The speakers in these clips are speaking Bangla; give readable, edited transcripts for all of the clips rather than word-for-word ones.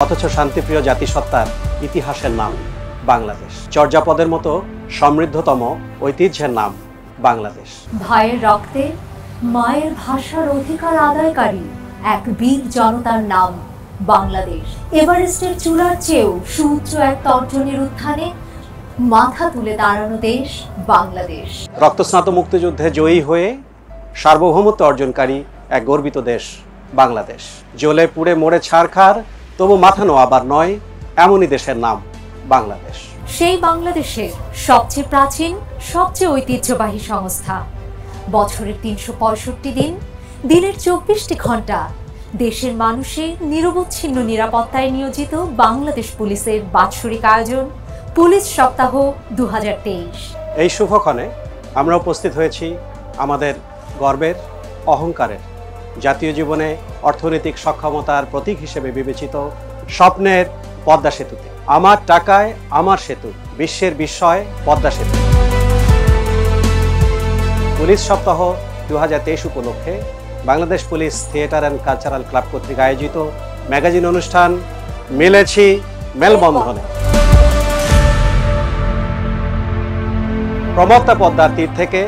অথচ শান্তিপ্রিয় জাতিসত্তার ইতিহাসের নাম বাংলাদেশ। চর্যাপদের মতো সমৃদ্ধতম ঐতিহ্যের নাম বাংলাদেশ। ভাইয়ের রক্তে মায়ের ভাষার অধিকার আদায়কারী এক বীর জনতার নাম বাংলাদেশ। এভারেস্টের চূড়ার চেয়েও সুউচ্চ এক তর্জনীর উত্থানে মাথা তুলে দাঁড়ানো দেশ বাংলাদেশ। রক্তস্নাত মুক্তিযুদ্ধে জয়ী হয়ে সার্বভৌমত্ব অর্জনকারী এক গর্বিত দেশ বাংলাদেশ। জ্বলে পুড়ে মরে ছারখার তবু মাথা নোয়াবার নয়, এমনই দেশের নাম বাংলাদেশ। সেই বাংলাদেশের সবচেয়ে প্রাচীন, সবচেয়ে ঐতিহ্যবাহী সংস্থা। বছরের ৩৬৫ দিন, দিনের ২৪টি ঘন্টা দেশের মানুষের নিরবচ্ছিন্ন নিরাপত্তায় নিয়োজিত বাংলাদেশ পুলিশের বাৎসরিক আয়োজন পুলিশ সপ্তাহ ২০২৩। এই শুভক্ষণে আমরা উপস্থিত হয়েছি আমাদের গর্বের, অহংকারের, জাতীয় জীবনে অর্থনৈতিক সক্ষমতার প্রতীক হিসেবে বিবেচিত স্বপ্নের পদ্মা সেতুতে। আমার টাকায় আমার সেতু, বিশ্বের বিস্ময় পদ্মা সেতু। পুলিশ সপ্তাহ ২০২৩ উপলক্ষে Bangladesh police theatre and cultural club কর্তৃক আয়োজিত ম্যাগাজিন অনুষ্ঠান মিলেছি মেলবন্ধনে। প্রমত্তা পদ্মার তীর থেকে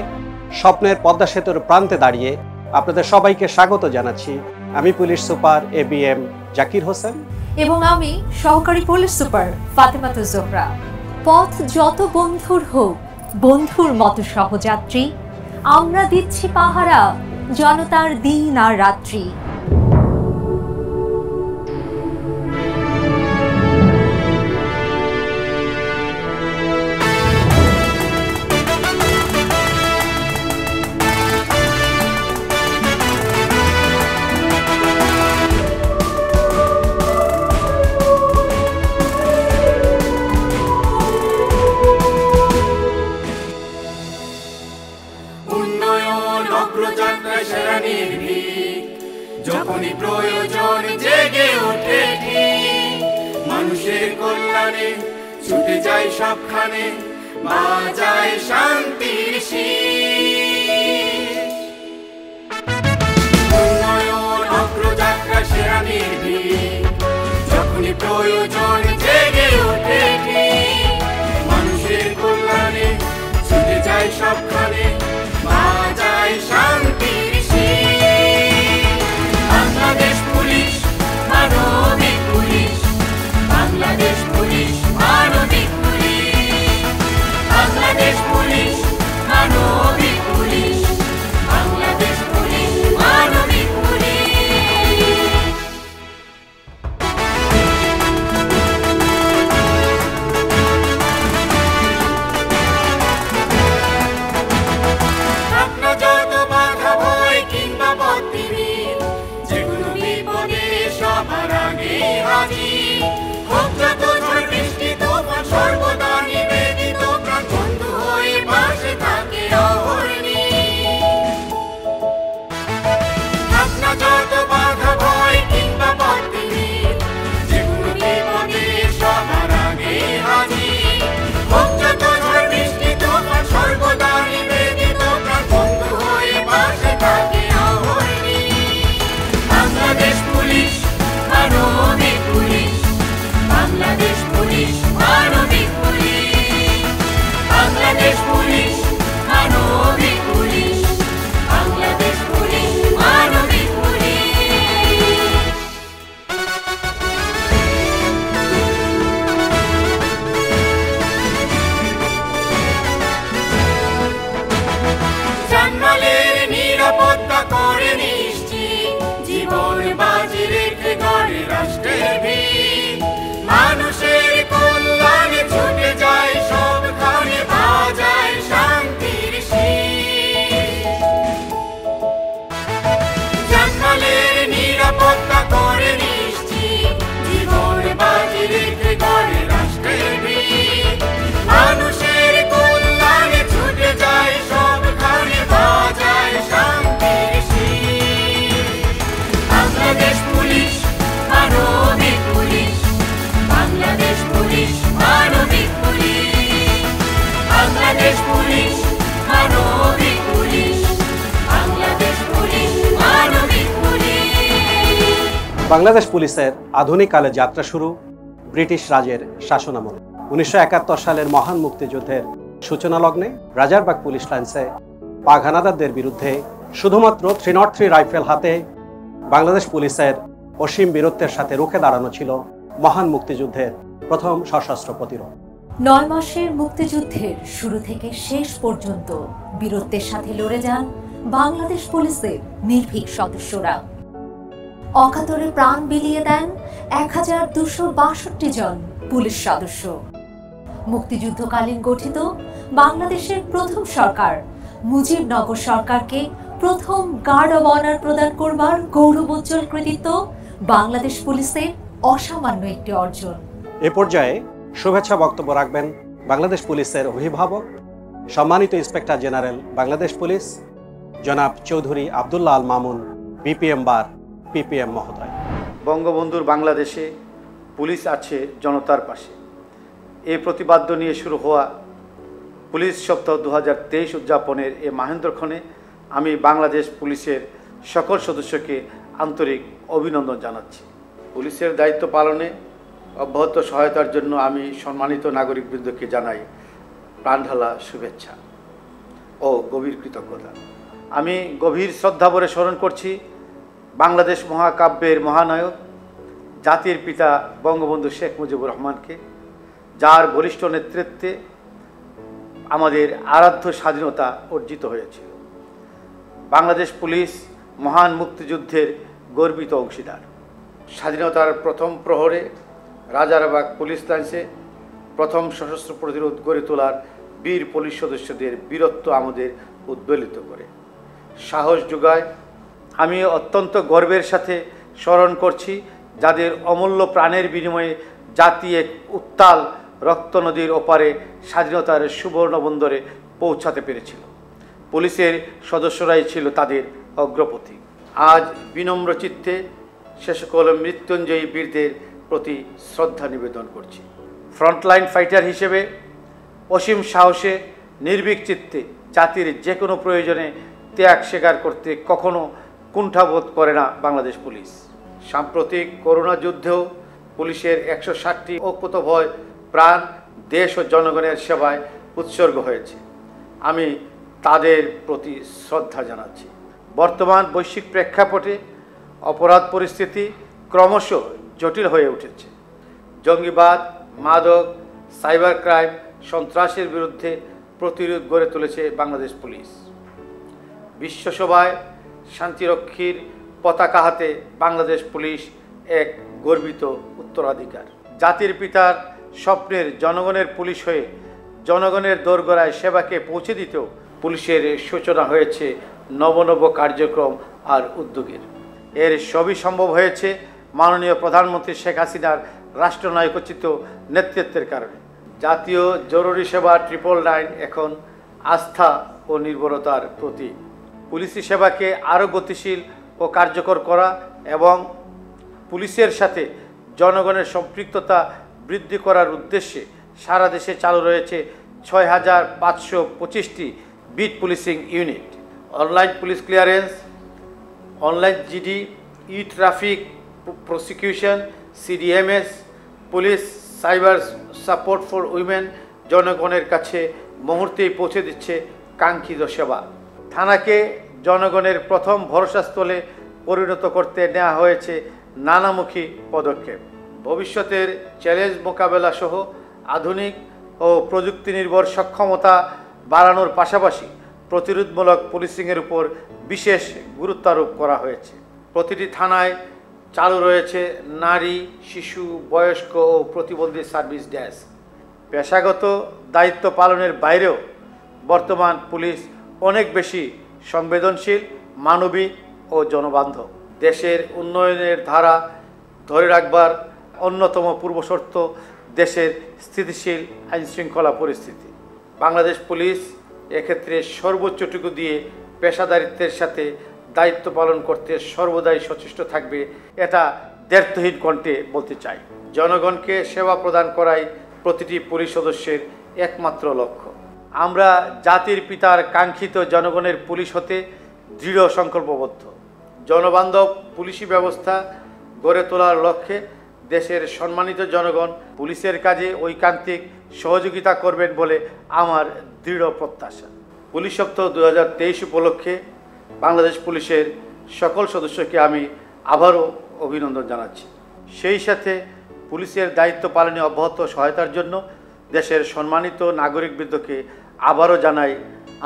স্বপ্নের পদ্মা সেতুর প্রান্তে দাঁড়িয়ে আপনাদের সবাইকে স্বাগত জানাচ্ছি। আমি police super ABM Zakir Hossain এবং আমি সহকারী পুলিশ সুপার ফাতেমাতুজ জোহরা। পথ যত বন্ধুর হোক, বন্ধুর মতো সহযাত্রী, আমরা দিচ্ছি পাহারা জনতার দিন আর রাত্রি। যখনই প্রয়োজন জেগে ওঠে মানুষের কল্যাণে ছুটে যায় সবখানে, বাজায় শান্তির উন্নয়ন অগ্রযাত্রা সেরা নির্ভীক। যখনই প্রয়োজন জেগে ওঠে মানুষের কল্যাণে ছুটে যায় সবখানে, বাজায় শান্তির বাংলাদেশ পুলিশ মানবিক পুলিশ, বাংলাদেশ পুলিশ মানবিক পুলিশ, বাংলাদেশ পুলিশ মানবিক পুলিশ, বাংলাদেশ পুলিশ মানবিক পুলিশ। আপনার যত বাধা ভয় কিংবা পথবিহীন, যেগুলো বিপদে সবার আগে হাজির, হোক যত ঝড় বৃষ্টি তুফান, সর্বদা নিবেদিত প্রাণ বন্ধু হয়ে পাশে থাকে অহর্নি। আপনার যত বাধা ভয় কিংবা পথবিহীন, যেগুলো বিপদে সবার আগে হাজির, হোক যত ঝড় বৃষ্টি তুফান, সর্বদা নিবেদিত প্রাণ বন্ধু হয়ে পাশে থাকে অহর্নি। বাংলাদেশ পুলিশ মানবিক পুলিশ, বাংলাদেশ পুলিশ মানবিক পুলিশ, বাংলাদেশ পুলিশ মানবিক পুলিশ, বাংলাদেশ পুলিশ মানবিক পুলিশ। জানমালের নিরাপত্তা করে নিশ্চিত, জীবন বাজি রেখে গড়ে রাষ্ট্রের ভিত, মানুষের কল্যাণে ছুটে যায় সবখানে, বাজায় শান্তির শীষ। জানমালের নিরাপত্তা করে নিশ্চিত, জীবন বাজি রেখে গড়ে রাষ্ট্রের ভিত, মানুষের কল্যাণে ছুটে যায় সবখানে, বাজায় শান্তির শীষ। বাংলাদেশ পুলিশের আধুনিককালে যাত্রা শুরু ব্রিটিশ রাজের শাসনামল। 1971 সালের মহান মুক্তিযুদ্ধের সূচনা লগ্নে রাজারবাগ পুলিশ লাইন্সে পাক হানাদারদের বিরুদ্ধে শুধুমাত্র 303 রাইফেল হাতে বাংলাদেশ পুলিশের অসীম বীরত্বের সাথে রুখে দাঁড়ানো ছিল মহান মুক্তিযুদ্ধের প্রথম সশস্ত্র প্রতিরোধ। 9 মাসের মুক্তিযুদ্ধের শুরু থেকে শেষ পর্যন্ত বীরত্বের সাথে লড়ে যান বাংলাদেশ পুলিশের নির্ভীক সদস্যরা। অকাতরে প্রাণ বিলিয়ে দেন 1262 জন পুলিশ সদস্য। মুক্তিযুদ্ধকালীন গঠিত বাংলাদেশের প্রথম সরকার মুজিবনগর সরকারকে প্রথম গার্ড অব অনার প্রদান করবার গৌরবোজ্জ্বল কৃতিত্ব বাংলাদেশ পুলিশের অসামান্য একটি অর্জন। এ পর্যায়ে শুভেচ্ছা বক্তব্য রাখবেন বাংলাদেশ পুলিশের অভিভাবক সম্মানিত ইন্সপেক্টর জেনারেল বাংলাদেশ পুলিশ জনাব চৌধুরী আব্দুল্লাহ আল মামুন বিপিএম বার পিপিএম মহোদয়। বঙ্গবন্ধুর বাংলাদেশে পুলিশ আছে জনতার পাশে, এই প্রতিপাদ্য নিয়ে শুরু হওয়া পুলিশ সপ্তাহ 2023 উদযাপনের এ মাহেন্দ্রক্ষণে আমি বাংলাদেশ পুলিশের সকল সদস্যকে আন্তরিক অভিনন্দন জানাচ্ছি। পুলিশের দায়িত্ব পালনে অব্যাহত সহায়তার জন্য আমি সম্মানিত নাগরিকবৃন্দকে জানাই প্রাণঢালা শুভেচ্ছা ও গভীর কৃতজ্ঞতা। আমি গভীর শ্রদ্ধাভরে স্মরণ করছি বাংলাদেশ মহাকাব্যের মহানায়ক জাতির পিতা বঙ্গবন্ধু শেখ মুজিবুর রহমানকে, যার বলিষ্ঠ নেতৃত্বে আমাদের আরাধ্য স্বাধীনতা অর্জিত হয়েছিল। বাংলাদেশ পুলিশ মহান মুক্তিযুদ্ধের গর্বিত অংশীদার। স্বাধীনতার প্রথম প্রহরে রাজারবাগ পুলিশ লাইন্সে প্রথম সশস্ত্র প্রতিরোধ গড়ে তোলার বীর পুলিশ সদস্যদের বীরত্ব আমাদের উদ্বেলিত করে, সাহস যোগায়। আমি অত্যন্ত গর্বের সাথে স্মরণ করছি যাদের অমূল্য প্রাণের বিনিময়ে জাতি এক উত্তাল রক্ত নদীর ওপারে স্বাধীনতার সুবর্ণ বন্দরে পৌঁছাতে পেরেছিল। পুলিশের সদস্যরাই ছিল তাদের অগ্রপথিক। আজ বিনম্র চিত্তে সে সকল মৃত্যুঞ্জয়ী বীরদের প্রতি শ্রদ্ধা নিবেদন করছি। ফ্রন্টলাইন ফাইটার হিসেবে অসীম সাহসে নির্ভীক চিত্তে জাতির যে কোনো প্রয়োজনে ত্যাগ স্বীকার করতে কখনো কুণ্ঠাবোধ করে না বাংলাদেশ পুলিশ। সাম্প্রতিক করোনা যুদ্ধেও পুলিশের 160টি অকুতোভয় প্রাণ দেশ ও জনগণের সেবায় উৎসর্গ হয়েছে। আমি তাদের প্রতি শ্রদ্ধা জানাচ্ছি। বর্তমান বৈশ্বিক প্রেক্ষাপটে অপরাধ পরিস্থিতি ক্রমশ জটিল হয়ে উঠেছে। জঙ্গিবাদ, মাদক, সাইবার ক্রাইম, সন্ত্রাসের বিরুদ্ধে প্রতিরোধ গড়ে তুলেছে বাংলাদেশ পুলিশ। বিশ্বসভায় শান্তিরক্ষীর পতাকা হাতে বাংলাদেশ পুলিশ এক গর্বিত উত্তরাধিকার। জাতির পিতার স্বপ্নের জনগণের পুলিশ হয়ে জনগণের দোরগোড়ায় সেবাকে পৌঁছে দিতেও পুলিশের সূচনা হয়েছে নব নব কার্যক্রম আর উদ্যোগের। এর সবই সম্ভব হয়েছে মাননীয় প্রধানমন্ত্রী শেখ হাসিনার রাষ্ট্রনায়কোচিত নেতৃত্বের কারণে। জাতীয় জরুরি সেবা 999 এখন আস্থা ও নির্ভরতার প্রতীক। পুলিশি সেবাকে আরও গতিশীল ও কার্যকর করা এবং পুলিশের সাথে জনগণের সম্পৃক্ততা বৃদ্ধি করার উদ্দেশ্যে সারা দেশে চালু রয়েছে 6525টি beat policing unit. Online police clearance, online GD, E traffic prosecution, CDMS, police cyber support for women জনগণের কাছে মুহূর্তেই পৌঁছে দিচ্ছে কাঙ্ক্ষিত সেবা। থানাকে জনগণের প্রথম ভরসাস্থলে পরিণত করতে নেওয়া হয়েছে নানামুখী পদক্ষেপ। ভবিষ্যতের চ্যালেঞ্জ মোকাবেলা সহ আধুনিক ও প্রযুক্তি নির্ভর সক্ষমতা বাড়ানোর পাশাপাশি প্রতিরোধমূলক পুলিশিংয়ের উপর বিশেষ গুরুত্ব আরোপ করা হয়েছে। প্রতিটি থানায় চালু রয়েছে নারী, শিশু, বয়স্ক ও প্রতিবন্ধী সার্ভিস ডেস্ক। পেশাগত দায়িত্ব পালনের বাইরেও বর্তমান পুলিশ অনেক বেশি সংবেদনশীল, মানবিক ও জনবান্ধব। দেশের উন্নয়নের ধারা ধরে রাখবার অন্যতম পূর্বশর্ত দেশের স্থিতিশীল আইনশৃঙ্খলা পরিস্থিতি। বাংলাদেশ পুলিশ এক্ষেত্রে সর্বোচ্চটুকু দিয়ে পেশাদারিত্বের সাথে দায়িত্ব পালন করতে সর্বদাই সচেষ্ট থাকবে, এটা দ্ব্যর্থহীন কণ্ঠে বলতে চাই। জনগণকে সেবা প্রদান করাই প্রতিটি পুলিশ সদস্যের একমাত্র লক্ষ্য। আমরা জাতির পিতার কাঙ্ক্ষিত জনগণের পুলিশ হতে দৃঢ় সংকল্পবদ্ধ। জনবান্ধব পুলিশি ব্যবস্থা গড়ে তোলার লক্ষ্যে দেশের সম্মানিত জনগণ পুলিশের কাজে ঐকান্তিক সহযোগিতা করবেন বলে আমার দৃঢ় প্রত্যাশা। পুলিশ সপ্তাহ 2023 উপলক্ষে বাংলাদেশ পুলিশের সকল সদস্যকে আমি আবারও অভিনন্দন জানাচ্ছি। সেই সাথে পুলিশের দায়িত্ব পালনে অব্যাহত সহায়তার জন্য দেশের সম্মানিত নাগরিকবৃন্দকে আবারও জানাই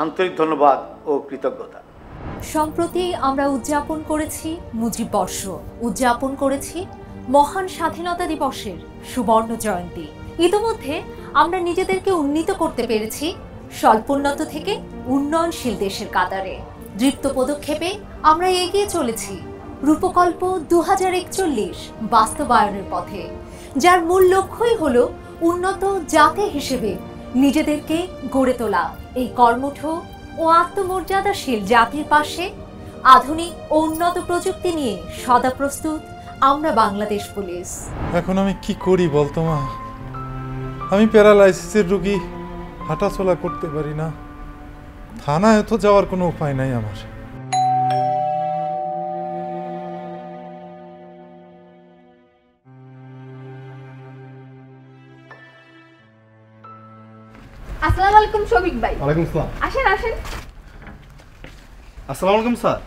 আন্তরিক ধন্যবাদ ও কৃতজ্ঞতা। সম্প্রতি আমরা উদযাপন করেছি মুজিব বর্ষ, উদযাপন করেছি মহান স্বাধীনতা দিবসের সুবর্ণ জয়ন্তী। ইতিমধ্যে আমরা নিজেদেরকে উন্নীত করতে পেরেছি স্বল্পোন্নত থেকে উন্নয়নশীল দেশের কাতারে। দৃপ্ত পদক্ষেপে আমরা এগিয়ে চলেছি রূপকল্প 2041 বাস্তবায়নের পথে, যার মূল লক্ষ্যই হলো উন্নত জাতি হিসেবে নিজেদেরকে গড়ে তোলা। এই কর্মঠ ও আত্মমর্যাদাশীল জাতির পাশে আধুনিক ও উন্নত প্রযুক্তি নিয়ে সদা প্রস্তুত আমরা বাংলাদেশ পুলিশ। এখন আমি কি করি বলতো মা? আমি প্যারালাইসিসের রোগী, হাঁটাচলা করতে পারি না। থানায় তো যাওয়ার কোনো উপায় নাই আমার। আসসালামু আলাইকুম শফিক ভাই। ওয়ালাইকুম আসসালাম। আসেন আসেন। আসসালামু আলাইকুম স্যার,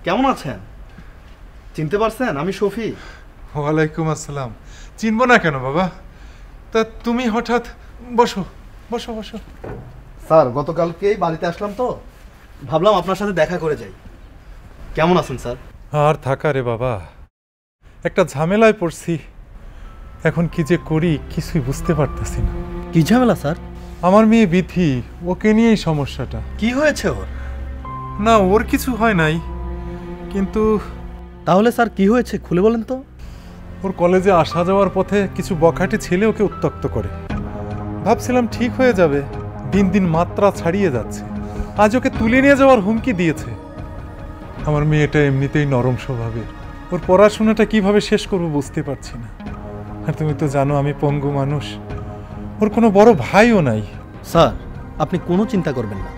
কেমন আছেন? চিনতে পারছেন? আমি শফি। ওয়ালাইকুম আসসালাম। চিনব না কেন বাবা? তা তুমি হঠাৎ? বসো বসো বসো। স্যার, গতকালকেই বাড়িতে আসলাম তো ভাবলাম আপনার সাথে দেখা করে যাই। কেমন আছেন স্যার? আর থাকা রে বাবা, একটা ঝামেলায় পড়ছি। এখন কি যে করি কিছুই বুঝতে পারতেছি না। কি ঝামেলা স্যার? আমার মেয়ে বিথি, ওকে নিয়েই সমস্যাটা। কি হয়েছে ওর? না, ওর কিছু হয় নাই, কিন্তু তাহলে স্যার কি হয়েছে খুলে বলেন তো। ওর কলেজে আসা যাওয়ার পথে কিছু বখাটে ছেলে ওকে উত্ত্যক্ত করে। ভাবছিলাম ঠিক হয়ে যাবে, দিন দিন মাত্রা ছাড়িয়ে যাচ্ছে। আজ ওকে তুলে নিয়ে যাওয়ার হুমকি দিয়েছে। আমার মেয়েটা এমনিতেই নরম স্বভাবের, ওর পড়াশোনাটা কিভাবে শেষ করবো বুঝতে পারছি না। আর তুমি তো জানো আমি পঙ্গু মানুষ, ওর কোনো বড় ভাইও নাই। স্যার, আপনি কোনো চিন্তা করবেন না,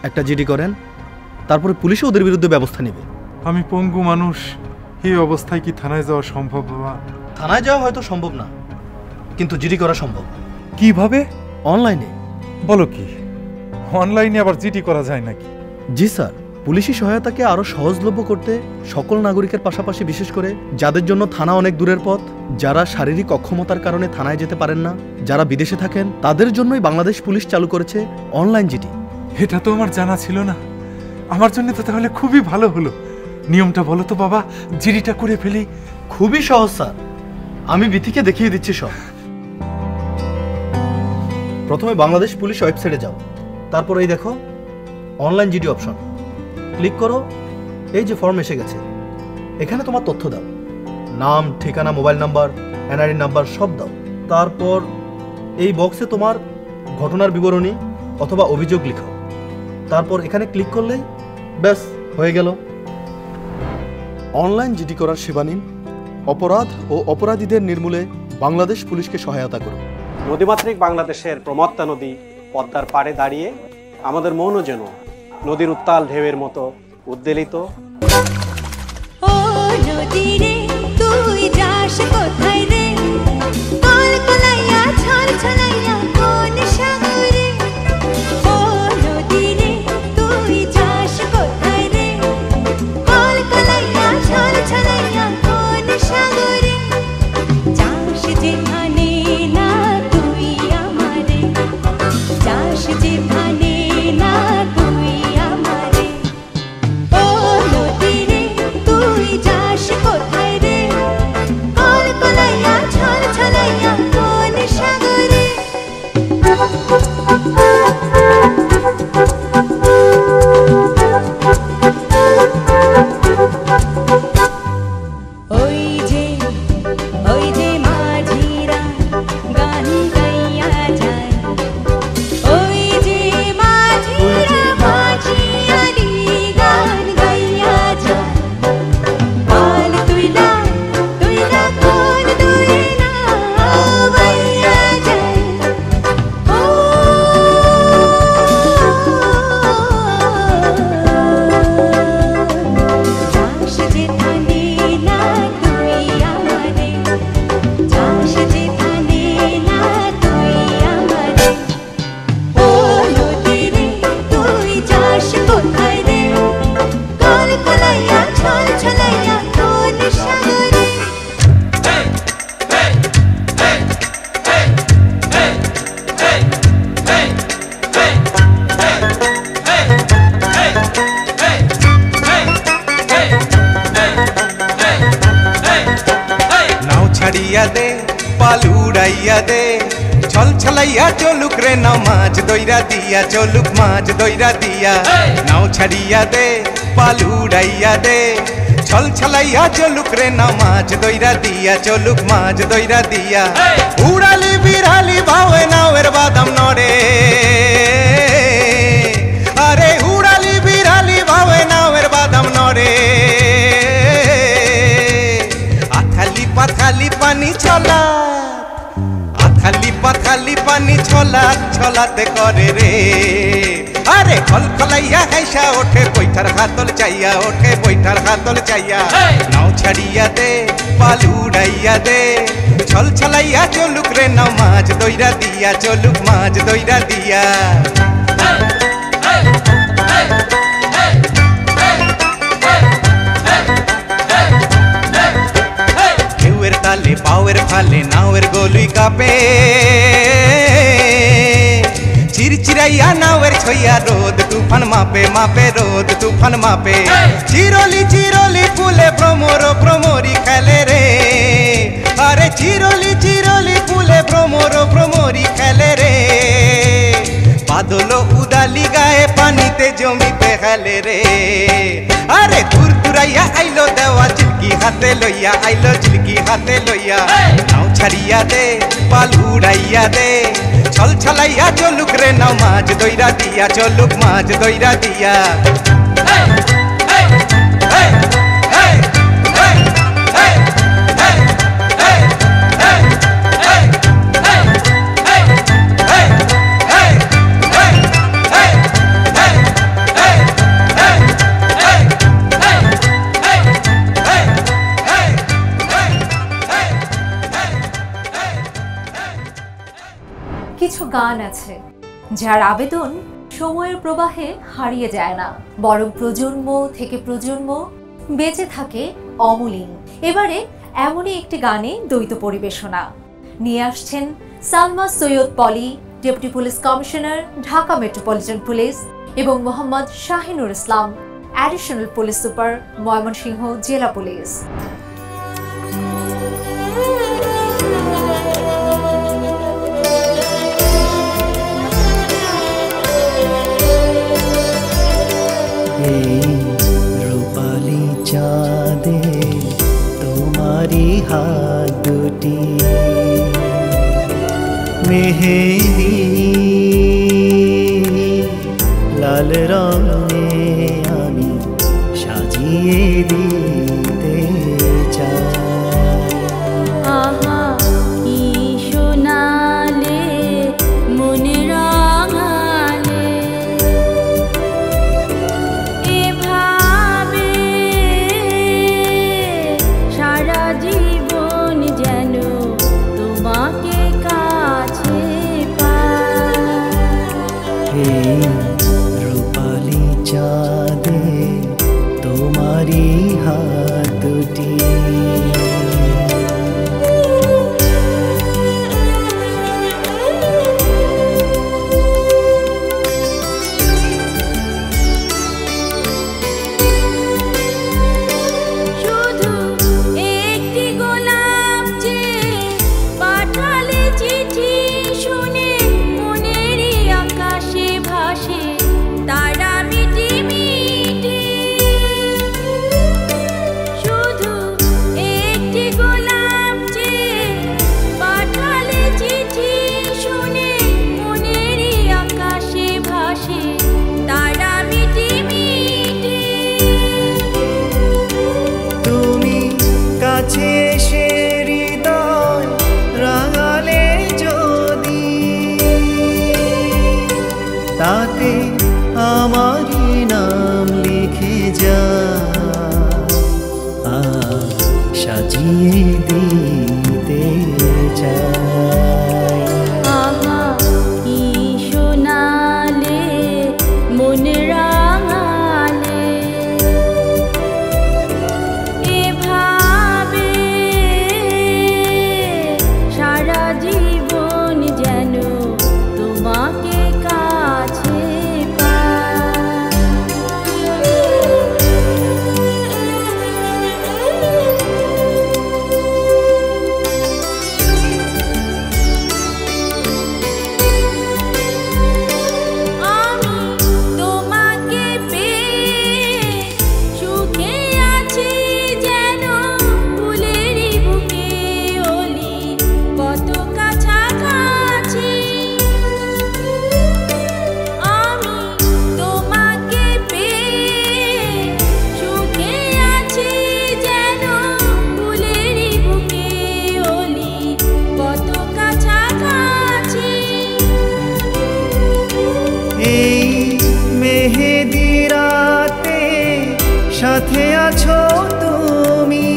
একটা জিডি করেন, তারপরে পুলিশও ওদের বিরুদ্ধে ব্যবস্থা নেবে। আমি পঙ্গু মানুষ, এই অবস্থায় কি থানায় যাওয়া সম্ভব বাবা? থানায় যাওয়া হয়তো সম্ভব না, কিন্তু জিডি করা সম্ভব। কিভাবে? অনলাইনে। বলো কি, অনলাইনে আবার জিডি করা যায় নাকি? জি স্যার, পুলিশি সহায়তাকে আরও সহজলভ্য করতে সকল নাগরিকের পাশাপাশি বিশেষ করে যাদের জন্য থানা অনেক দূরের পথ, যারা শারীরিক অক্ষমতার কারণে থানায় যেতে পারেন না, যারা বিদেশে থাকেন, তাদের জন্যই বাংলাদেশ পুলিশ চালু করেছে অনলাইন জিডি। এটা তো আমার জানা ছিল না। আমার জন্য তো তাহলে খুবই ভালো হলো। নিয়মটা বলো তো বাবা, জিডিটা করে ফেলি। খুবই সহজ স্যার, আমি বিথিকে দেখিয়ে দিচ্ছি সব। প্রথমে বাংলাদেশ পুলিশ ওয়েবসাইটে যাও, তারপর এই দেখো অনলাইন জিডি অপশন, ক্লিক করো। এই যে ফর্ম এসে গেছে, এখানে তোমার তথ্য দাও, নাম, ঠিকানা, মোবাইল নাম্বার, এনআইডি নাম্বার সব দাও। তারপর এই বক্সে তোমার ঘটনার বিবরণী অথবা অভিযোগ লিখো। তারপর এখানে ক্লিক করলেই ব্যাস হয়ে গেল। অনলাইন জিডি করার সেবা নিন। অপরাধ ও অপরাধীদের নির্মূলে বাংলাদেশ পুলিশকে সহায়তা করুন। নদীমাতৃক বাংলাদেশের প্রমত্তা নদী পদ্মার পাড়ে দাঁড়িয়ে আমাদের মনও যেন নদীর উত্তাল ঢেউয়ের মতো উদ্বেলিত। ও নদী রে, তুই যাস কোথায় রে? কল কলাইয়া ছল ছলাইয়া কোন সাগরে? ও নদী রে, তুই যাস কোথায় রে? কল কলাইয়া ছল ছলাইয়া কোন সাগরে? যাস যেখানে না তুই আমারে, যাস যেখানে না তুই আমারে। ও নদী রে, তুই যাস কোথায় রে? কল কলাইয়া পাল উড়াইয়া দে ছল ছলাইয়া চলুক রে নাও মাছ দইরা দিয়া চলুক মাছ দইরা দিয়া নাও ছাড়িয়া দে পাল উড়াইয়া দে ছল ছলাইয়া চলুক রে নাও মাছ দইরা দিয়া চলুক মাছ দইরা দিয়া উড়ালি বিড়ালি ভাবে নাওয়ের বাদাম নড়ে আরে উড়ালি বিড়ালি ভাবে নাওয়ের বাদাম নড়ে আথালি পাথালি পানি ছলা আথালি পাথালি পানি ছলা ছলাতে করে রে আরে খলখলাইয়া হাইসা ওঠে বৈঠার হাতল চাইয়া ওঠে বৈঠার হাতল চাইয়া নাও ছাড়িয়া দে পাল উড়াইয়া দে ছল ছলাইয়া চলুক রে নাও মাছ দইরা দিয়া চলুক মাছ দইরা দিয়া ঢেউয়ের তালে পাওয়ের ফালে নাওয়ের গলুই কাপে চিরচিরাইয়া নাওয়ের ছইয়া রোদ তুফান মাপে মাপে রোদ তুফান মাপে চিরলি চিরলি ফুলে ভ্রমর ভ্রমরি খেলে রে আরে চিরলি চিরলি ফুলে ভ্রমর ভ্রমরি খেলে রে বাদল উদালি গায়ে পানিতে জমিতে খেলে রে আরে দূর দূরাইয়া আইলো দেওয়া চিলকি হাতে লইয়া আইলো চিলকি হাতে লইয়া নাও ছাড়িয়া দে পাল উড়াইয়া দে ছল ছলাইয়া চলুক রে নাও মাছ দইরা দিয়া চলুক মাছ দইরা দিয়া কিছু গান আছে যার আবেদন সময়ের প্রবাহে হারিয়ে যায় না, বরং প্রজন্ম থেকে প্রজন্ম বেঁচে থাকে অমলিন। এবারে এমনই একটি গানে দ্বৈত পরিবেশনা নিয়ে আসছেন Salma Syed Poli, deputy police commissioner, Dhaka metropolitan police, এবং Mohammad Shahinur Islam, additional police super, Mymensingh জেলা পুলিশ। রূপালী চাঁদে তোমারি হাত দুটি মেহেদি লাল রঙে আমি সাজিয়ে দিতে চাই। আহা কি শোনালে মনে রাঙালে এভাবে সারা জীবন যেন তোমাকে কাছে পাই। রূপালী আছো তুমি,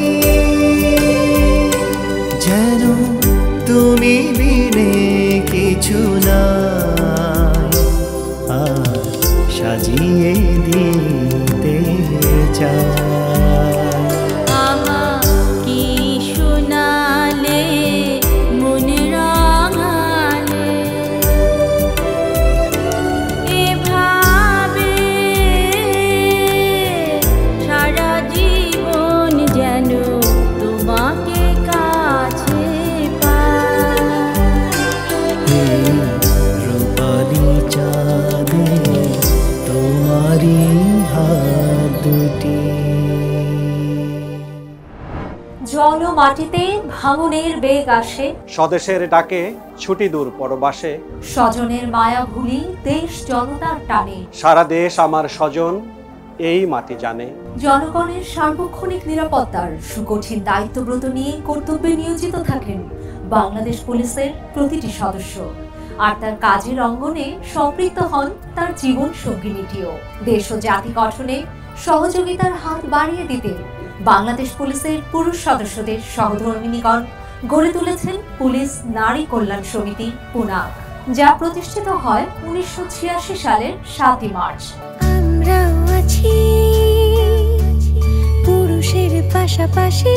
যেন তুমি বিনে কিছু নাই, আর সাজিয়ে দিতে চাই। আমাকে শোনালে মন রাঙালে, এভাবে সারা জীবন যেন তোমাকে কাছে পাই। রূপালি চাঁদে তোমারি হাত দুটি। জল ও মাটিতে ভাঙনের বেগ আসে, স্বদেশের ডাকে ছুটি দূর পরবাসে, স্বজনের মায়া ভুলি দেশ জনতার টানে। সারা দেশ আমার স্বজন এই মাটি জানে। জনগণের সার্বক্ষণিক নিরাপত্তার সুকঠিন দায়িত্বব্রত নিয়ে কর্তব্যে নিয়োজিত থাকেন বাংলাদেশ পুলিশের প্রতিটি সদস্য, আর তার কাজের অঙ্গনে সম্পৃক্ত হন তার জীবন সঙ্গিনীটিও। দেশ ও জাতি গঠনে সহযোগিতার হাত বাড়িয়ে দিতে বাংলাদেশ পুলিশের পুরুষ সদস্যদের সহধর্মিণীগণ গড়ে তুলেছেন পুলিশ নারী কল্যাণ সমিতি পুনাক, যা প্রতিষ্ঠিত হয় 1986 সালের 7 মার্চ। আমরাও আছি পুরুষের পাশাপাশি,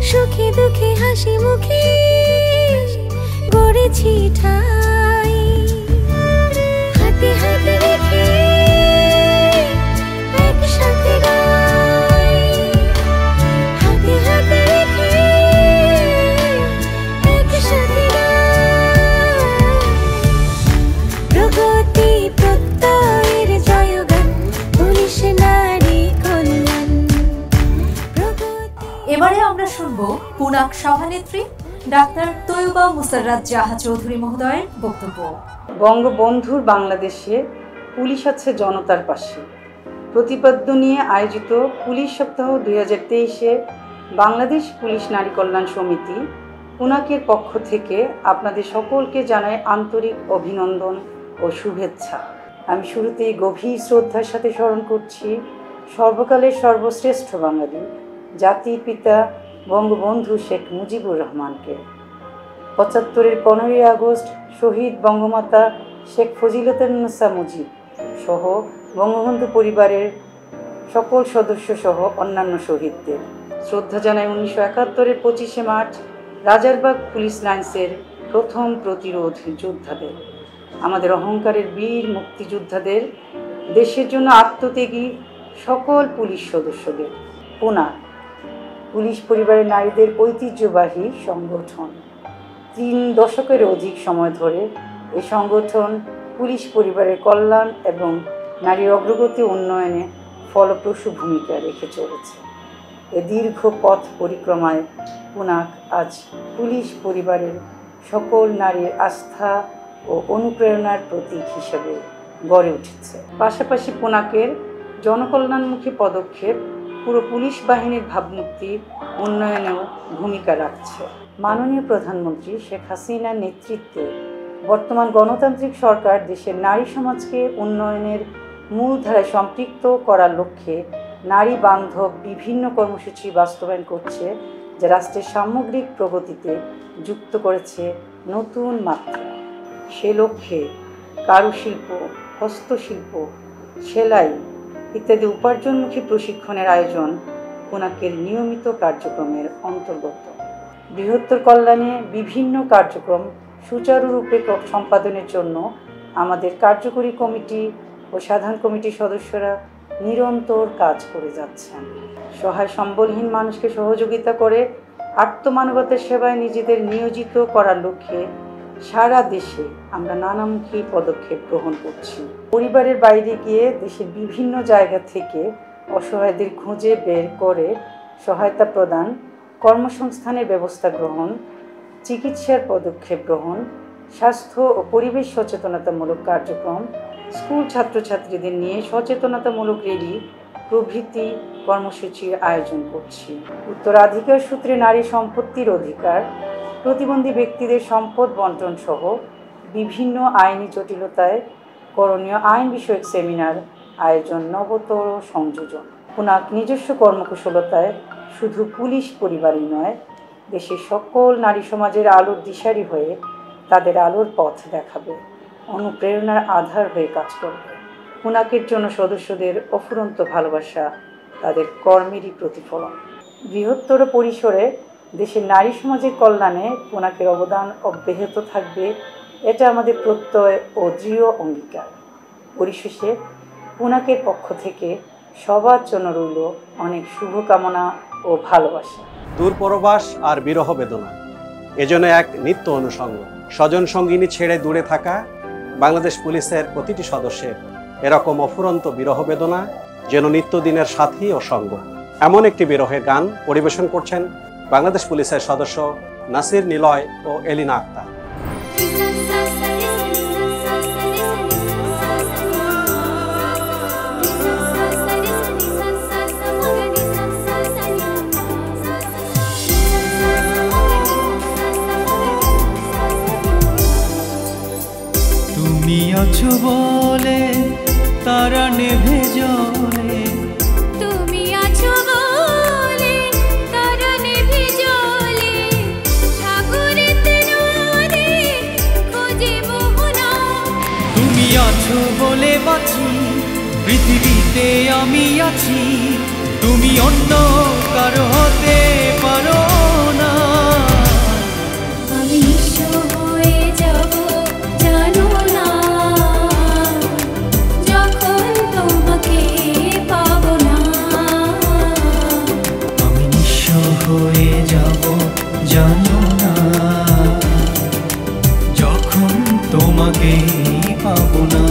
সুখে দুঃখে হাসি মুখে গড়েছি ঠাই, হাতে হাতে রেখে একসাথে গাই, হাতে হাতে রেখে একসাথে গাই। প্রগতি প্রত্যয়ের জয়গান, পুলিশ নারী কল্যাণ। এবারে আমরা শুনব পুনাক সভানেত্রী ডাক্তার তৈয়বা মুসাররাত জাহা চৌধুরী মহোদয়ের বক্তব্য। বঙ্গবন্ধুর বাংলাদেশে পুলিশ আছে জনতার পাশে প্রতিপাদ্য নিয়ে আয়োজিত পুলিশ সপ্তাহ 2023-এ বাংলাদেশ পুলিশ নারী কল্যাণ সমিতি পুনাকের পক্ষ থেকে আপনাদের সকলকে জানাই আন্তরিক অভিনন্দন ও শুভেচ্ছা। আমি শুরুতেই গভীর শ্রদ্ধার সাথে স্মরণ করছি সর্বকালের সর্বশ্রেষ্ঠ বাঙালি জাতির পিতা বঙ্গবন্ধু শেখ মুজিবুর রহমানকে। 75-এর 15ই আগস্ট শহীদ বঙ্গমাতা শেখ ফজিলাতুন্নেসা মুজিব সহ বঙ্গবন্ধু পরিবারের সকল সদস্য সহ অন্যান্য শহীদদের শ্রদ্ধা জানাই 1971-এর 25শে মার্চ রাজারবাগ পুলিশ লাইন্সের প্রথম প্রতিরোধ যোদ্ধাদের, আমাদের অহংকারের বীর মুক্তিযোদ্ধাদের, দেশের জন্য আত্মত্যাগী সকল পুলিশ সদস্যদের। পুনাক পুলিশ পরিবারের নারীদের ঐতিহ্যবাহী সংগঠন। 3 দশকের অধিক সময় ধরে এই সংগঠন পুলিশ পরিবারের কল্যাণ এবং নারীর অগ্রগতি উন্নয়নে ফলপ্রসূ ভূমিকা রেখে চলেছে। এ দীর্ঘ পথ পরিক্রমায় পুনাক আজ পুলিশ পরিবারের সকল নারীর আস্থা ও অনুপ্রেরণার প্রতীক হিসেবে গড়ে উঠেছে। পাশাপাশি পুনাকের জনকল্যাণমুখী পদক্ষেপ পুরো পুলিশ বাহিনীর ভাবমূর্তি উন্নয়নেও ভূমিকা রাখছে। মাননীয় প্রধানমন্ত্রী শেখ হাসিনার নেতৃত্বে বর্তমান গণতান্ত্রিক সরকার দেশের নারী সমাজকে উন্নয়নের মূলধারায় সম্পৃক্ত করার লক্ষ্যে নারী বান্ধব বিভিন্ন কর্মসূচি বাস্তবায়ন করছে, যা রাষ্ট্রের সামগ্রিক প্রগতিতে যুক্ত করেছে নতুন মাত্রা। সে লক্ষ্যে কারুশিল্প, হস্তশিল্প, সেলাই ইত্যাদি উপার্জনমুখী প্রশিক্ষণের আয়োজন পুনাকের নিয়মিত কার্যক্রমের অন্তর্গত। বৃহত্তর কল্যাণে বিভিন্ন কার্যক্রম সুচারুরূপে সম্পাদনের জন্য আমাদের কার্যকরী কমিটি ও সাধারণ কমিটির সদস্যরা নিরন্তর কাজ করে যাচ্ছেন। সহায় সম্বলহীন মানুষকে সহযোগিতা করে আত্মমানবতার সেবায় নিজেদের নিয়োজিত করার লক্ষ্যে সারা দেশে আমরা নানামুখী পদক্ষেপ গ্রহণ করছি। পরিবারের বাইরে গিয়ে দেশের বিভিন্ন জায়গা থেকে অসহায়দের খুঁজে বের করে সহায়তা প্রদান, কর্মসংস্থানের ব্যবস্থা গ্রহণ, চিকিৎসার পদক্ষেপ গ্রহণ, স্বাস্থ্য ও পরিবেশ সচেতনতামূলক কার্যক্রম, স্কুল ছাত্রছাত্রীদের নিয়ে সচেতনতামূলক র্যালি প্রভৃতি কর্মসূচির আয়োজন করছি। উত্তরাধিকার সূত্রে নারী সম্পত্তির অধিকার, প্রতিবন্ধী ব্যক্তিদের সম্পদ বন্টন সহ বিভিন্ন আইনি জটিলতায় করণীয় আইন বিষয়ক সেমিনার আয়োজন, নবতর সংযোজন। পুনাক নিজস্ব কর্মকুশলতায় শুধু পুলিশ পরিবারই নয়, দেশের সকল নারী সমাজের আলোর দিশারি হয়ে তাদের আলোর পথ দেখাবে, অনুপ্রেরণার আধার হয়ে কাজ করবে। পুনাকের জন্য সদস্যদের অফুরন্ত ভালোবাসা তাদের কর্মেরই প্রতিফলন। বৃহত্তর পরিসরে দেশের নারী সমাজের কল্যাণে পুনাকের অবদান অব্যাহত থাকবে, এটা আমাদের প্রত্যয় ও দৃঢ় অঙ্গীকার। পরিশেষে পুনাকের পক্ষ থেকে সবার জন্য রইল অনেক শুভকামনা ও ভালোবাসা। দূর পরবাস আর বিরহ বেদনা এজন্য এক নিত্য অনুষঙ্গ। স্বজন সঙ্গিনী ছেড়ে দূরে থাকা বাংলাদেশ পুলিশের প্রতিটি সদস্যের এরকম অফুরন্ত বিরহ বেদনা যেন নিত্যদিনের সাথী ও সঙ্গ। এমন একটি বিরহের গান পরিবেশন করছেন বাংলাদেশ পুলিশের সদস্য নাসির নিলয় ও এলিনা আক্তার। তুমি আছো বলে তারা নেভে জ্বলে, তুমি আছো বলে তারা নেভে জ্বলে, সাগরেতে নদী খোঁজে মোহনা। তুমি আছো বলে বাঁচি, পৃথিবীতে আমি আছি, তুমি অন্য কারো হতে পারো না। আমি নিঃস্ব হয়ে যাব জানো না, যখন তোমাকে পাবো না। আমি নিঃস্ব হয়ে যাব জানো না, যখন তোমাকে পাবো না।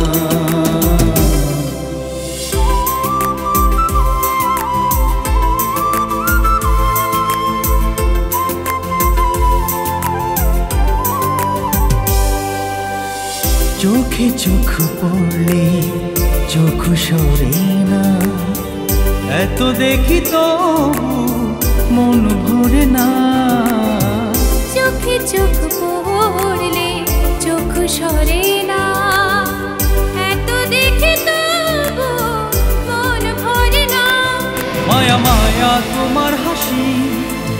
চোখে চোখ পড়লে চোখ সরে না, এত দেখি তো মন ভরে না। চোখে চোখ পড়লে চোখ সরে না, এত দেখে তবু মন ভরে না। মায়া মায়া তোমার হাসি,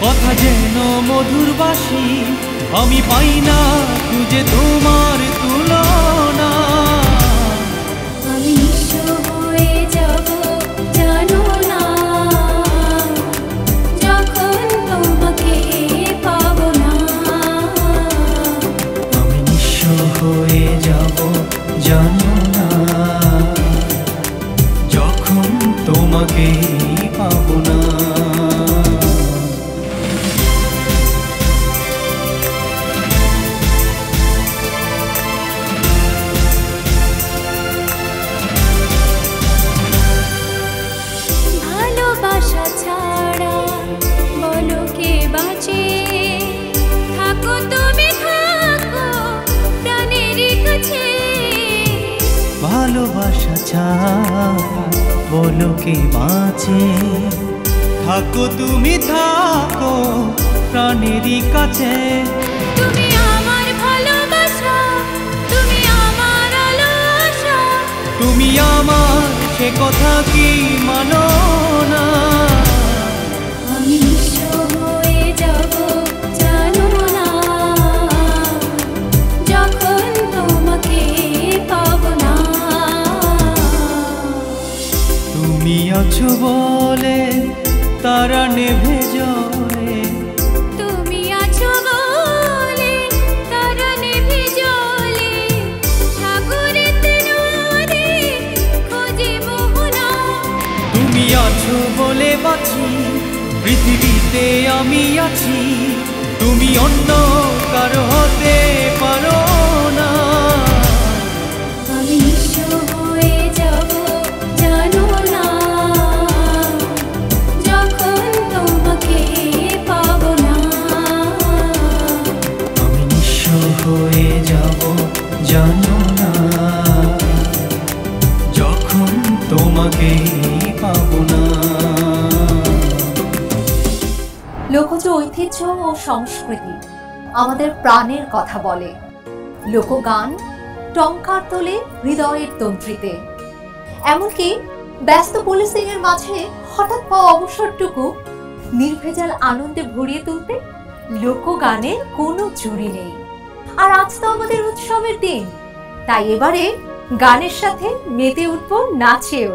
কথা যেন মধুর বাসি, আমি পাই না খুঁজে তোমার তুলনা। আমি নিঃস্ব হয়ে যাব জানো না, যখন তোমাকে পাবো না। আমি নিঃস্ব হয়ে যাব জানো না, যখন তোমাকে পাবো না। ভালোবাসা ছাড়া বলো কে বাঁচে, থাকো তুমি থাকো প্রাণের কাছে। ভালোবাসা ছাড়া বলো কে বাঁচে, থাকো তুমি থাকো প্রাণেরই কাছে। তুমি আমার ভালোবাসা, তুমি আমার আলো আশা, তুমি আমার সে কথা কি মানো না। আমি নিঃস্ব হয়ে যাব জানো না, যখন তোমাকে পাবো না। তুমি আছো বলে তারা নেভে জ্বলে, তুমি আছো বলে তারা নেভে জ্বলে, সাগরেতে নদী খোঁজে মোহনা। তুমি আছো বলে বাঁচি, পৃথিবীতে আমি আছি, তুমি অন্য কারো হতে পারো না। আমি নিঃস্ব হয়ে যাব জানো না, যখন তোমাকে পাবো না। আমি নিঃস্ব হয়ে যাব জানো না, যখন তোমাকে পাবো না। লোকজ ঐতিহ্য ও সংস্কৃতি আমাদের প্রাণের কথা বলে। লোকগান টঙ্কার তোলে হৃদয়ের তন্ত্রীতে। এমনকি ব্যস্ত পুলিশিং এর মাঝে হঠাৎ পাওয়া অবসরটুকু নির্ভেজাল আনন্দে ভরিয়ে তুলতে লোকগানের কোনো জুড়ি নেই। আর আজ তো আমাদের উৎসবের দিন, তাই এবারে গানের সাথে মেতে উঠবো নাচেও।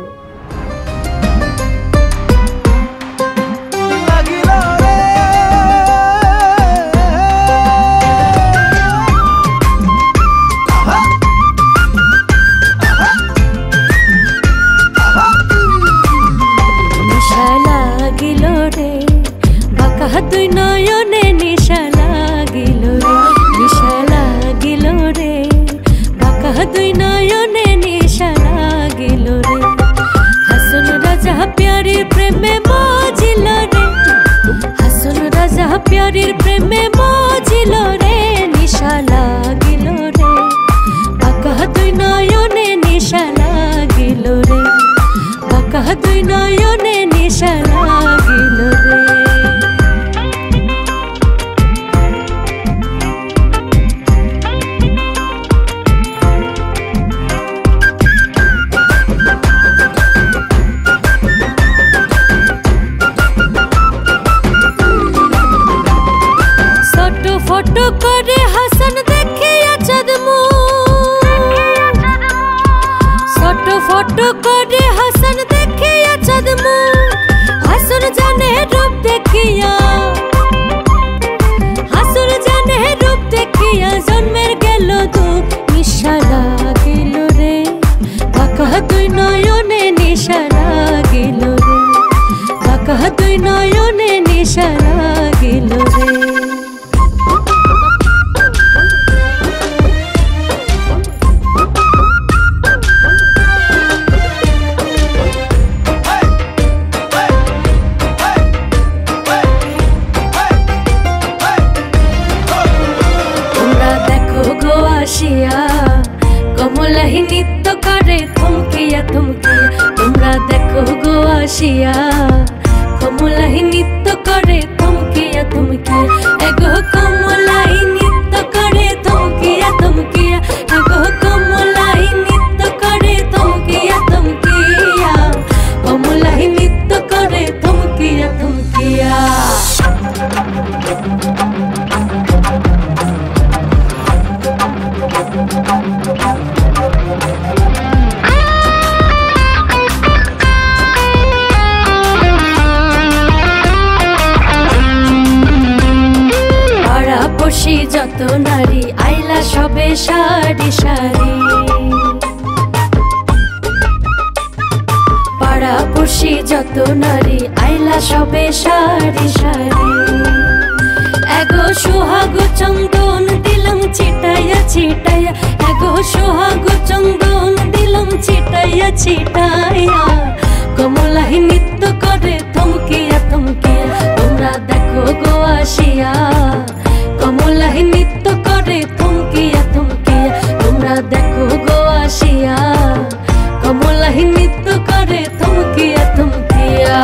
তুই নয়নে নিশা লাগিল রে, নিশা লাগিল রে, বাঁকা দুই নয়নে নিশা লাগিল রে। হাসন রাজা প্যারির প্রেমে মজিল রে, হাসন রাজা প্যারির প্রেমে মজিল রে, নিশা লাগিল রে, বাঁকা দুই নয়নে নিশা লাগিল রে, বাঁকা দুই নয়নে নিশা লাগিল রে। ফটো করে হাসান দেখিয়া চাঁদমু, ছোট ফটো করে হাসান দেখিয়া চাঁদমু, হাসন জানে রূপ দেখিয়া, হাসন জানে রূপ দেখিয়া জন্মের গেল দুঃখ, নিশা লাগিল রে, বাঁকা দুই নয়নে নিশা লাগিল রে, বাঁকা দুই নয়নে নিশা লাগিল রে। কমলাহি নৃত্য করে থমকিয়া থমকিয়া, তোমরা দেখো গো আসিয়া, কমলাহি নৃত্য করে থমকিয়া থমকিয়া, এগো কমলাহি নৃত্য করে থমকিয়া থমকিয়া, এগো কমলাহি নৃত্য করে থমকিয়া থমকিয়া, কমলাহি নৃত্য করে থমকিয়া থমকিয়া। যত নারী আইলা সবে সারি সারি, পাড়া পড়শি যত নারী আইলা সবে সারি সারি, এগো সোহাগ চন্দন দিলাম ছিটাইয়া ছিটাইয়া, এগো সোহাগ চন্দন দিলাম ছিটাইয়া ছিটাইয়া, কমলাহি নৃত্য করে থমকিয়া থমকিয়া, তোমরা দেখো গো আসিয়া, কমলাহি নৃত্য করে থমকিয়া থমকিয়া, তোমরা দেখো গো আসিয়া, কমলাহি নৃত্য করে থমকিয়া থমকিয়া।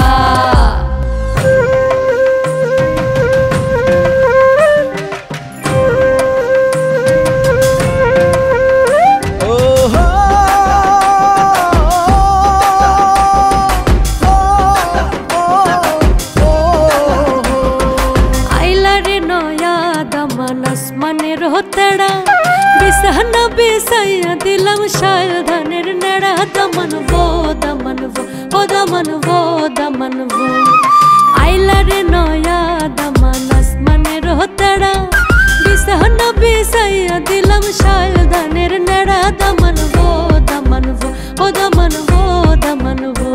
বিছানা বিছাইয়া দিলাম শাল ধানের নেড়া, দমন ভো দমন ভো, ও দমন ভো দমন ভো, আইলা রে নয়া দমন আসমানের হতড়া, বিছানা বিছাইয়া দিলাম শাল ধানের নেড়া, দমন ভো দমন ভো, ও দমন ভো দমন ভো।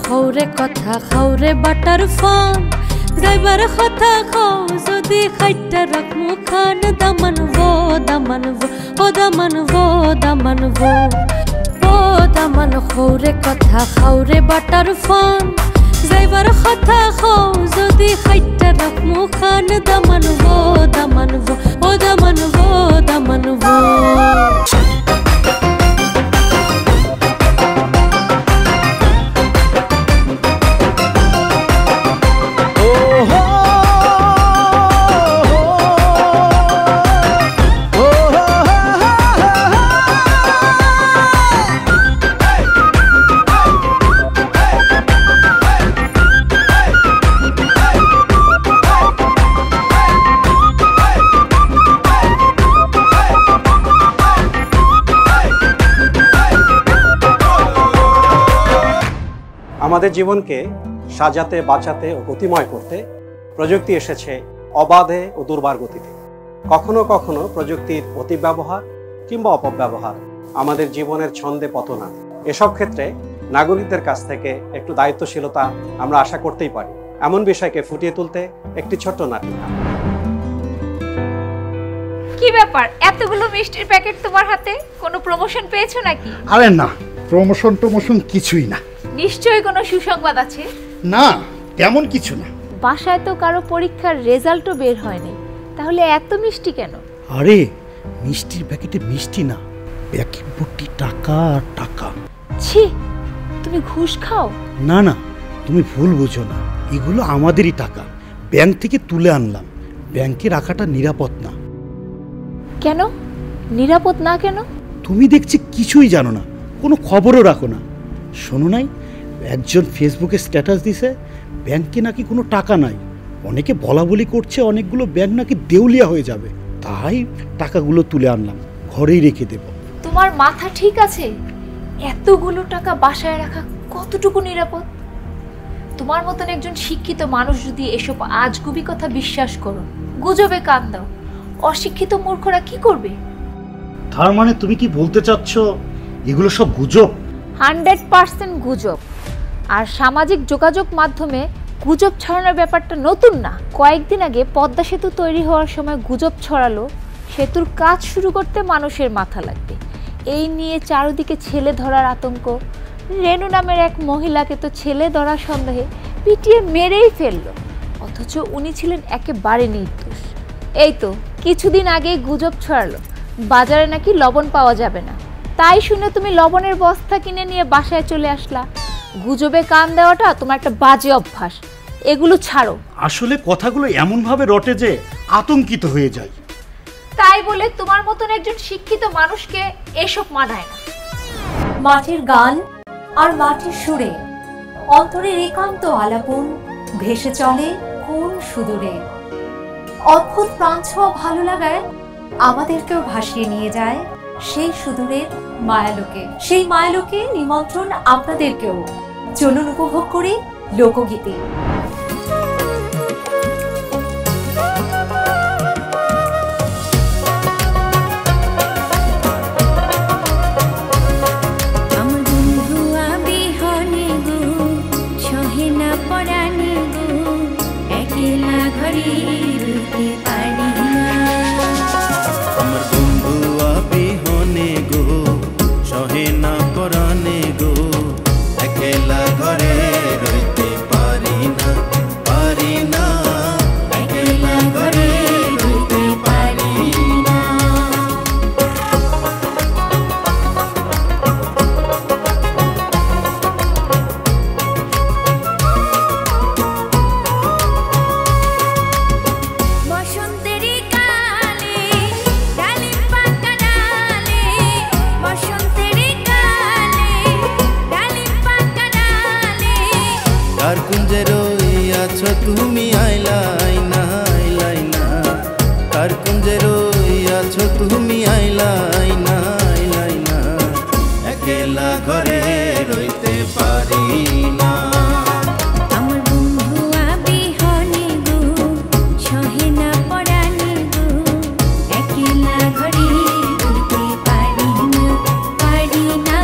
খৌরে কথা খাওরে বাটার ফান, যাইবার কথা খাও যদি খাইটা রাখমু খান, দামান ভো দামান ভো, ও দামান ভো দামান ভো, ও দামান খৌরে কথা খাওরে বাটার ফান, যাইবার কথা খাও যদি খাইটা রাখমু খান, দামান ভো দামান ভো, ও দামান ভো দামান ভো। আমাদের জীবনকে সাজাতে, বাঁচাতে ও গতিময় করতে প্রযুক্তি এসেছে অবাধে ও দুর্বার গতিতে। কখনো কখনো প্রযুক্তির অতিব্যবহার কিংবা অপব্যবহার আমাদের জীবনের ছন্দে পতন। এসব ক্ষেত্রে নাগরিকদের কাছ থেকে একটু দায়িত্বশীলতা আমরা আশা করতেই পারি। এমন বিষয়কে ফুটিয়ে তুলতে একটি ছোট্ট নাটিকা। কি ব্যাপার, এতগুলো মিষ্টির প্যাকেট তোমার হাতে? কোনো প্রমোশন পেয়েছো নাকি? আরে না, প্রমোশন কিছুই না। নিশ্চয়ই কোনো সুসংবাদ আছে। না, তেমন কিছু না। বাসায় তো কারো পরীক্ষার রেজাল্টও বের হয়নি, তাহলে এত মিষ্টি কেন? আরে মিষ্টির প্যাকেটে মিষ্টি না, প্যাকেট ভর্তি টাকা আর টাকা। ছি, তুমি ঘুষ খাও? না না, তুমি ভুল বুঝো না, এগুলো আমাদেরই টাকা, ব্যাংক থেকে তুলে আনলাম। ব্যাংকে রাখাটা নিরাপদ না। কেন নিরাপদ না? কেন? তুমি দেখছি কিছুই জানো না, কোনো খবরও রাখো না। শোনো নাই, একজন ফেসবুকে স্ট্যাটাস দিছে ব্যাংকে নাকি কোনো টাকা নাই। অনেকে বলা বলি করছে অনেকগুলো ব্যাংক নাকি দেউলিয়া হয়ে যাবে। তাই টাকাগুলো তুলে আনলাম, ঘরেই রেখে দেব। তোমার মাথা ঠিক আছে? এতগুলো টাকা বাসায় রাখা কতটুকু নিরাপদ? তোমার মতন একজন শিক্ষিত মানুষ যদি এসব আজগুবি কথা বিশ্বাস করো, গুজবে কান দাও, অশিক্ষিত মূর্খরা কি করবে? তার মানে তুমি কি বলতে চাচ্ছ এগুলো সব গুজব? 100% গুজব। আর সামাজিক যোগাযোগ মাধ্যমে গুজব ছড়ানোর ব্যাপারটা নতুন না। কয়েকদিন আগে পদ্মা সেতু তৈরি হওয়ার সময় গুজব ছড়ালো সেতুর কাজ শুরু করতে মানুষের মাথা লাগবে। এই নিয়ে চারদিকে ছেলে ধরার আতঙ্ক। রেনু নামের এক মহিলাকে তো ছেলে ধরার সন্দেহে পিটিয়ে মেরেই ফেললো, অথচ উনি ছিলেন একেবারে নির্দোষ। এই তো কিছুদিন আগেই গুজব ছড়ালো বাজারে নাকি লবণ পাওয়া যাবে না। তাই শুনে তুমি লবণের বস্তা কিনে নিয়ে বাসায় চলে আসলা। গুজবে কান দেওয়াটা তোমার একটা বাজে অভ্যাস, এগুলো ছাড়ো। আসলে কথাগুলো এমনভাবে রটে যে আতঙ্কিত হয়ে যায়। তাই বলে তোমার মতন একজন শিক্ষিত মানুষকে এসব মানায় না। মাটির গান আর মাটির সুরে অন্তরের একান্ত আলাপন ভেসে চলে কোন সুদূরে। অদ্ভুত প্রাণছোঁয়া ভালো লাগায় আমাদেরকেও ভাসিয়ে নিয়ে যায় সেই সুদূরের মায়ালোকে। সেই মায়ালোকে নিমন্ত্রণ আপনাদেরকেও। চলুন উপভোগ করি লোকগীতি। তুমি আইলাই না আইলাই না, কার কুঞ্জে রই আছো তুমি আইলাই না আইলাই না, একলা ঘরে রইতে পারি না। আমার বন্ধু আবিহনে গো সহে না পরাণে গো, একলা ঘরে রইতে পারি না পারি না,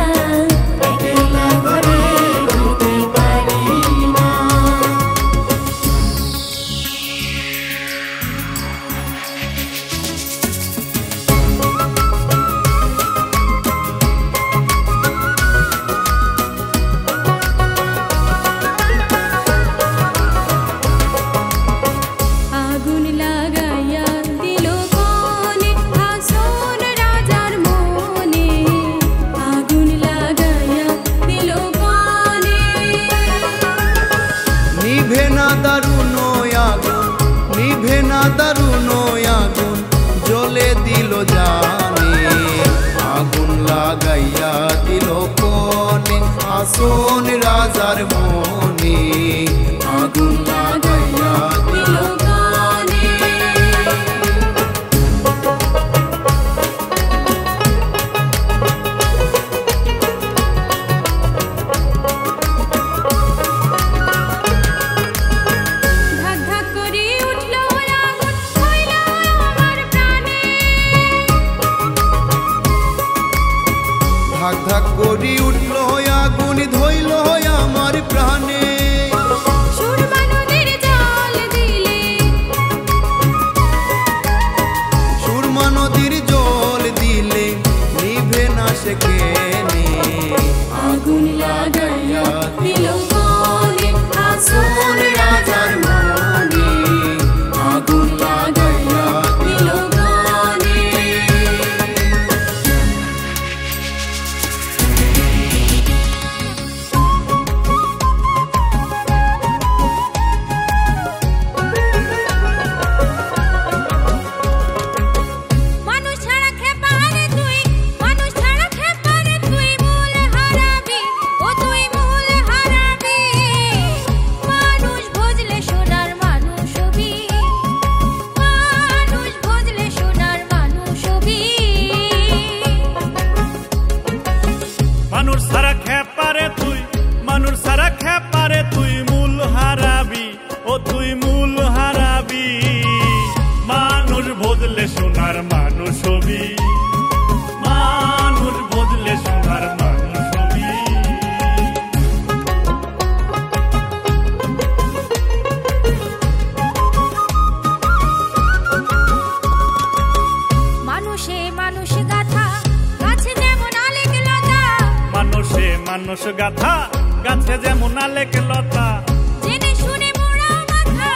একলা ঘরে রইতে পারি না। আগুন লাগাইয়া দিল কোনে আসন রাজার মনে, আগুন লাগাইয়া দিল কোনে। নিভে না দারুণ আগুন, নিভে না দারুণ আগুন, জ্বলে দিল জানে, আগুন লাগাইয়া দিল কোনে আসন রাজার মনে, আগুন লাগাইয়া দিল কোনে। ধাক করি উঠল আগুন ধইল আমার প্রাণে সুরমা নদীর জল দিলে সুরমা নদীর জল দিলে নিভে না সে কেনে আগুন লাগাইয়া দিল মনে আসল রাজার মনে আগুন লাগাইয়া দিল মনে মানুষ ছাড়া খেপারে তুই মানুষ ছাড়া খেপারে তুই মূল হারাবি ও তুই মূল হারাবি মানুষ বুঝলে সোনার মানুষ হবি মানুষ বুঝলে সোনার মানুষ হবি মানুষ সারা খেপারে তুই মানুষ সারা খেপারে তুই মূল হারাবি ও তুই মূল হারাবি মানুষ বদলে সোনার মানুষ হবি মানুষ বদলে সোনার মানুষ হবি মানুষে মানুষ গাথা গাছে যেমন আলেক লতা মানুষে মানুষ গাথা গাছে যেমন আলেক লতা জেনে শুনে মোড়াও মাথা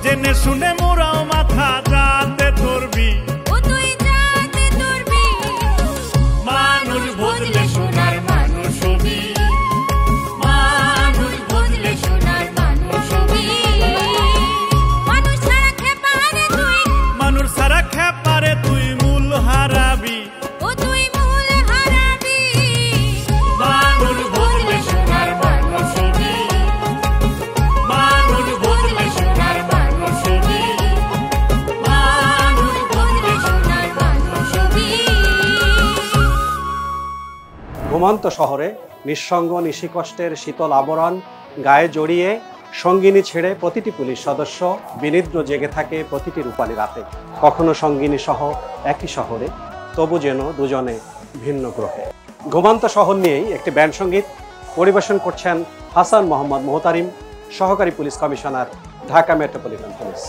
জেনে শুনে মোরাও মাথা যাতে ধরবি ও তুই যাতে ধরবি মানুষ বদলে সোনার মানুষ হবি মানুষ বুঝলে সোনার মানুষ হবি মানুষ ছাড়া খেপারে তুই মানুষ সারা খেপারে তুই মূল হারাবি ও তুই মূল হারাবি মানুষ বদলে সোনার মানুষ হবি মানুষ বদলে সোনার মানুষ হবি মানুষ বুঝলে সোনার মানুষ হবি ঘুমন্ত শহরে নিঃসঙ্গ নিশিকষ্টের শীতল আবরণ গায়ে জড়িয়ে সঙ্গিনী ছেড়ে প্রতিটি পুলিশ সদস্য বিনিদ্র জেগে থাকে প্রতিটি রূপালী রাতে কখনো সঙ্গিনী সহ একই শহরে তবু যেন দুজনে ভিন্ন গ্রহে ঘুমন্ত শহর নিয়েই একটি ব্যান্ড সঙ্গীত পরিবেশন করছেন হাসান মোহাম্মদ মোহতারিম সহকারী police commissioner Dhaka metropolitan police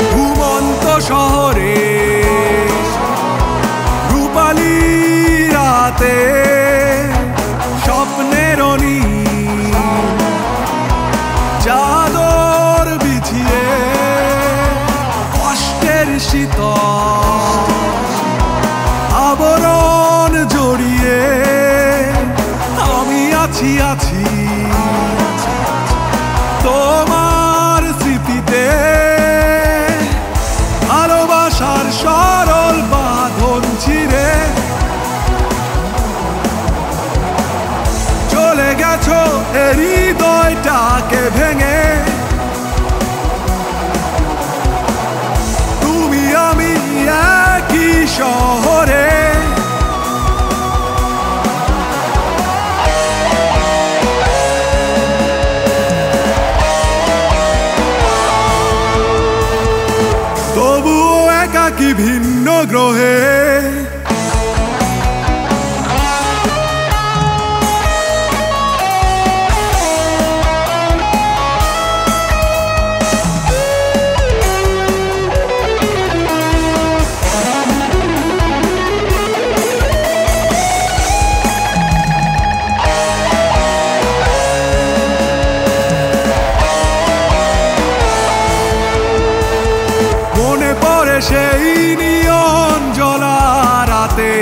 ঘুমন্ত শহরে রূপালী রাতে স্বপ্নের চাদর বিছিয়ে কষ্টের শীতল আবরণ জড়িয়ে আমি আছি আছি তোমার স্মৃতিতে ভালোবাসার সরল বাঁধন ছিঁড়ে চলে গেছো হৃদয়টাকে ভেঙে তুমি আমি একই শহরে তবুও একাকী ভিন্ন গ্রহে মনে পড়ে সেই নিয়ন জ্বলা রাতে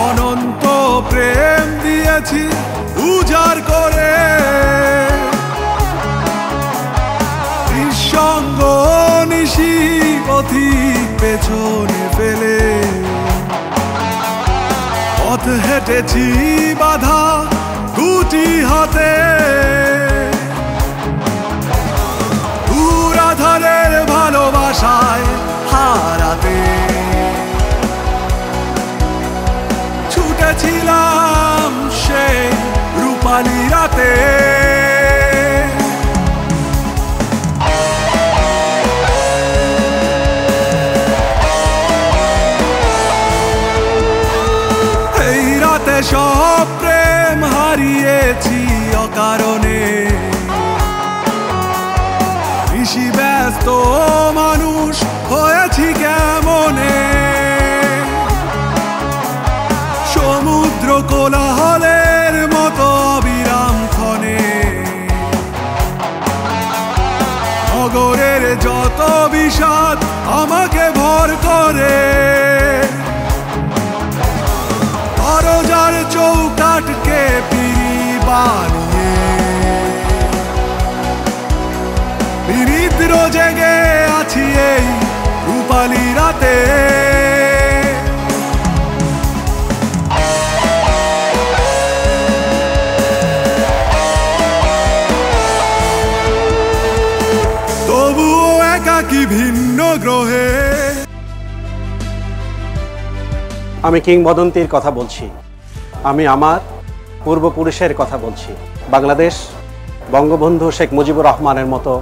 অনন্ত প্রেম দিয়েছি উজাড় করে পেছনে ফেলে পথ হেঁটেছি বাধা দুটি হাতে দুরাধারের ভালোবাসায় হারাতে ছুটেছিলাম সেই রূপালী রাতে এই রাতে সব প্রেম হারিয়েছি অকারণে বেশি ব্যস্ত মানুষ হয়েছি কেমনে সমুদ্র কোলাহলের মতো অবিরাম ক্ষণে নগরের যত বিষাদ আমাকে ভর করে দরজার চৌকাটকে পিড়ি বানিয়ে বিনিদ্র জেগে আছি এই রূপালী রাতে তবুও একাকী ভিন্ন গ্রহে। আমি কিংবদন্তির কথা বলছি, আমি আমার পূর্বপুরুষের কথা বলছি। বাংলাদেশ বঙ্গবন্ধু শেখ মুজিবুর রহমানের মতো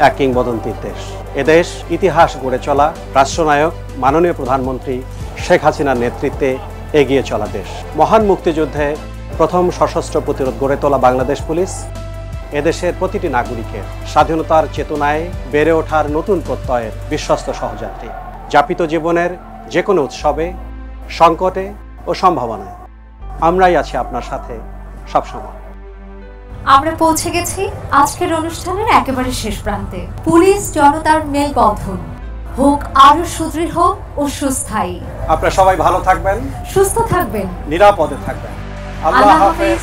এক কিংবদন্তির দেশ। এদেশ ইতিহাস গড়ে চলা রাষ্ট্রনায়ক মাননীয় প্রধানমন্ত্রী শেখ হাসিনার নেতৃত্বে এগিয়ে চলা দেশ। মহান মুক্তিযুদ্ধে প্রথম সশস্ত্র প্রতিরোধ গড়ে তোলা বাংলাদেশ পুলিশ এদেশের প্রতিটি নাগরিকের স্বাধীনতার চেতনায় বেড়ে ওঠার নতুন প্রত্যয়ের বিশ্বস্ত সহযাত্রী। যাপিত জীবনের যে কোনো উৎসবে, সংকটে ও সম্ভাবনায় আমরাই আছি আপনার সাথে সবসময়। আমরা পৌঁছে গেছি আজকের অনুষ্ঠানের একেবারে শেষ প্রান্তে। পুলিশ জনতার মেলবন্ধন হোক আরো সুদৃঢ় ও সুস্থায়ী। আপনারা সবাই ভালো থাকবেন, সুস্থ থাকবেন, নিরাপদে থাকবেন। আল্লাহ হাফেজ।